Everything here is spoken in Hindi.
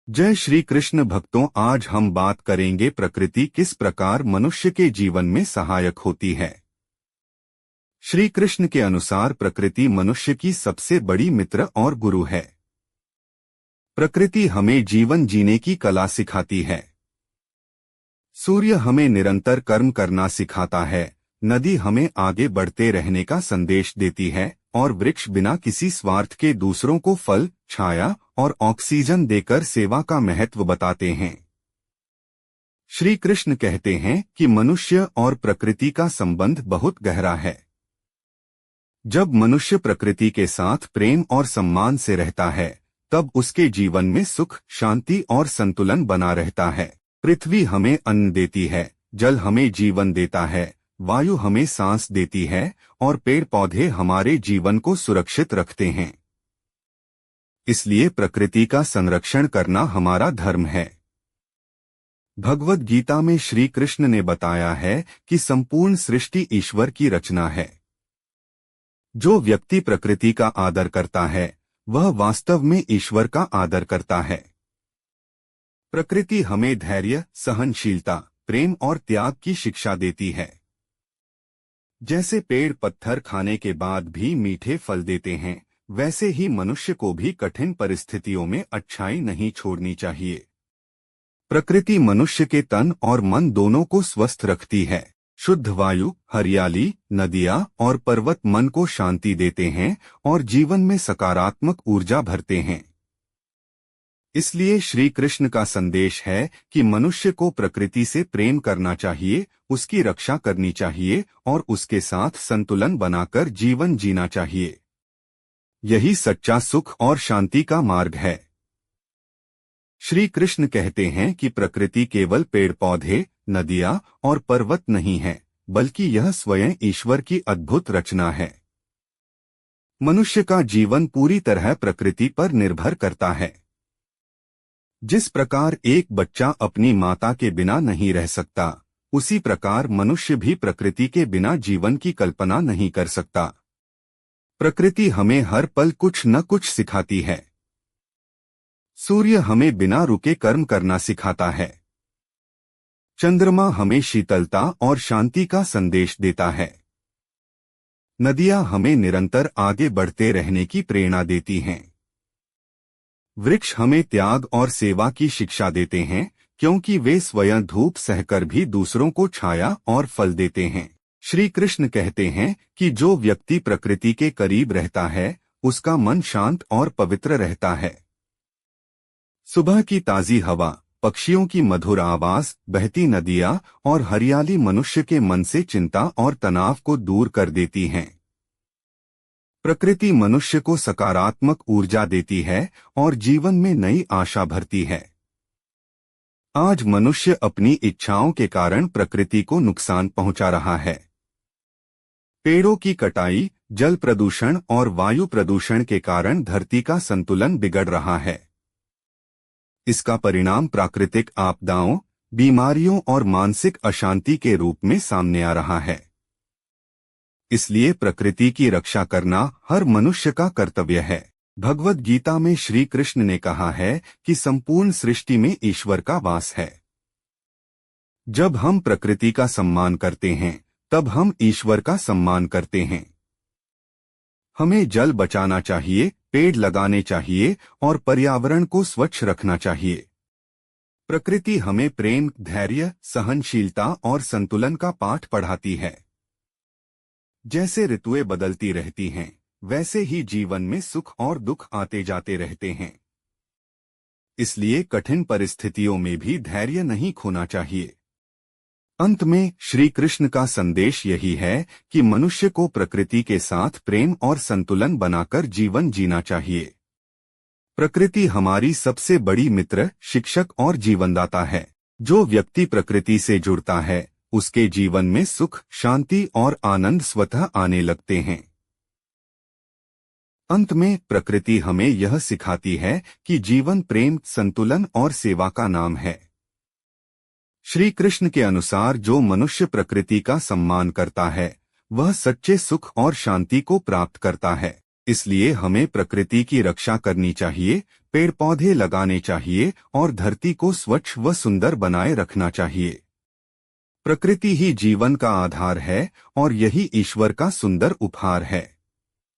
जय श्री कृष्ण भक्तों, आज हम बात करेंगे प्रकृति किस प्रकार मनुष्य के जीवन में सहायक होती है। श्री कृष्ण के अनुसार प्रकृति मनुष्य की सबसे बड़ी मित्र और गुरु है। प्रकृति हमें जीवन जीने की कला सिखाती है। सूर्य हमें निरंतर कर्म करना सिखाता है, नदी हमें आगे बढ़ते रहने का संदेश देती है और वृक्ष बिना किसी स्वार्थ के दूसरों को फल, छाया और ऑक्सीजन देकर सेवा का महत्व बताते हैं। श्री कृष्ण कहते हैं कि मनुष्य और प्रकृति का संबंध बहुत गहरा है। जब मनुष्य प्रकृति के साथ प्रेम और सम्मान से रहता है, तब उसके जीवन में सुख, शांति और संतुलन बना रहता है। पृथ्वी हमें अन्न देती है, जल हमें जीवन देता है, वायु हमें सांस देती है और पेड़ पौधे हमारे जीवन को सुरक्षित रखते हैं। इसलिए प्रकृति का संरक्षण करना हमारा धर्म है। भगवद गीता में श्री कृष्ण ने बताया है कि संपूर्ण सृष्टि ईश्वर की रचना है। जो व्यक्ति प्रकृति का आदर करता है, वह वास्तव में ईश्वर का आदर करता है। प्रकृति हमें धैर्य, सहनशीलता, प्रेम और त्याग की शिक्षा देती है। जैसे पेड़ पत्थर खाने के बाद भी मीठे फल देते हैं, वैसे ही मनुष्य को भी कठिन परिस्थितियों में अच्छाई नहीं छोड़नी चाहिए। प्रकृति मनुष्य के तन और मन दोनों को स्वस्थ रखती है। शुद्ध वायु, हरियाली, नदियाँ और पर्वत मन को शांति देते हैं और जीवन में सकारात्मक ऊर्जा भरते हैं। इसलिए श्री कृष्ण का संदेश है कि मनुष्य को प्रकृति से प्रेम करना चाहिए, उसकी रक्षा करनी चाहिए और उसके साथ संतुलन बनाकर जीवन जीना चाहिए। यही सच्चा सुख और शांति का मार्ग है। श्री कृष्ण कहते हैं कि प्रकृति केवल पेड़ पौधे, नदियाँ और पर्वत नहीं है, बल्कि यह स्वयं ईश्वर की अद्भुत रचना है। मनुष्य का जीवन पूरी तरह प्रकृति पर निर्भर करता है। जिस प्रकार एक बच्चा अपनी माता के बिना नहीं रह सकता, उसी प्रकार मनुष्य भी प्रकृति के बिना जीवन की कल्पना नहीं कर सकता। प्रकृति हमें हर पल कुछ न कुछ सिखाती है। सूर्य हमें बिना रुके कर्म करना सिखाता है। चंद्रमा हमें शीतलता और शांति का संदेश देता है। नदियां हमें निरंतर आगे बढ़ते रहने की प्रेरणा देती हैं। वृक्ष हमें त्याग और सेवा की शिक्षा देते हैं, क्योंकि वे स्वयं धूप सहकर भी दूसरों को छाया और फल देते हैं। श्री कृष्ण कहते हैं कि जो व्यक्ति प्रकृति के करीब रहता है, उसका मन शांत और पवित्र रहता है। सुबह की ताजी हवा, पक्षियों की मधुर आवाज, बहती नदियाँ और हरियाली मनुष्य के मन से चिंता और तनाव को दूर कर देती हैं। प्रकृति मनुष्य को सकारात्मक ऊर्जा देती है और जीवन में नई आशा भरती है। आज मनुष्य अपनी इच्छाओं के कारण प्रकृति को नुकसान पहुंचा रहा है। पेड़ों की कटाई, जल प्रदूषण और वायु प्रदूषण के कारण धरती का संतुलन बिगड़ रहा है। इसका परिणाम प्राकृतिक आपदाओं, बीमारियों और मानसिक अशांति के रूप में सामने आ रहा है। इसलिए प्रकृति की रक्षा करना हर मनुष्य का कर्तव्य है। भगवद गीता में श्री कृष्ण ने कहा है कि संपूर्ण सृष्टि में ईश्वर का वास है। जब हम प्रकृति का सम्मान करते हैं, तब हम ईश्वर का सम्मान करते हैं। हमें जल बचाना चाहिए, पेड़ लगाने चाहिए और पर्यावरण को स्वच्छ रखना चाहिए। प्रकृति हमें प्रेम, धैर्य, सहनशीलता और संतुलन का पाठ पढ़ाती है। जैसे ऋतुएं बदलती रहती हैं, वैसे ही जीवन में सुख और दुख आते जाते रहते हैं। इसलिए कठिन परिस्थितियों में भी धैर्य नहीं खोना चाहिए। अंत में श्री कृष्ण का संदेश यही है कि मनुष्य को प्रकृति के साथ प्रेम और संतुलन बनाकर जीवन जीना चाहिए। प्रकृति हमारी सबसे बड़ी मित्र, शिक्षक और जीवनदाता है। जो व्यक्ति प्रकृति से जुड़ता है, उसके जीवन में सुख, शांति और आनंद स्वतः आने लगते हैं। अंत में प्रकृति हमें यह सिखाती है कि जीवन प्रेम, संतुलन और सेवा का नाम है। श्री कृष्ण के अनुसार जो मनुष्य प्रकृति का सम्मान करता है, वह सच्चे सुख और शांति को प्राप्त करता है। इसलिए हमें प्रकृति की रक्षा करनी चाहिए, पेड़ पौधे लगाने चाहिए और धरती को स्वच्छ व सुंदर बनाए रखना चाहिए। प्रकृति ही जीवन का आधार है और यही ईश्वर का सुंदर उपहार है।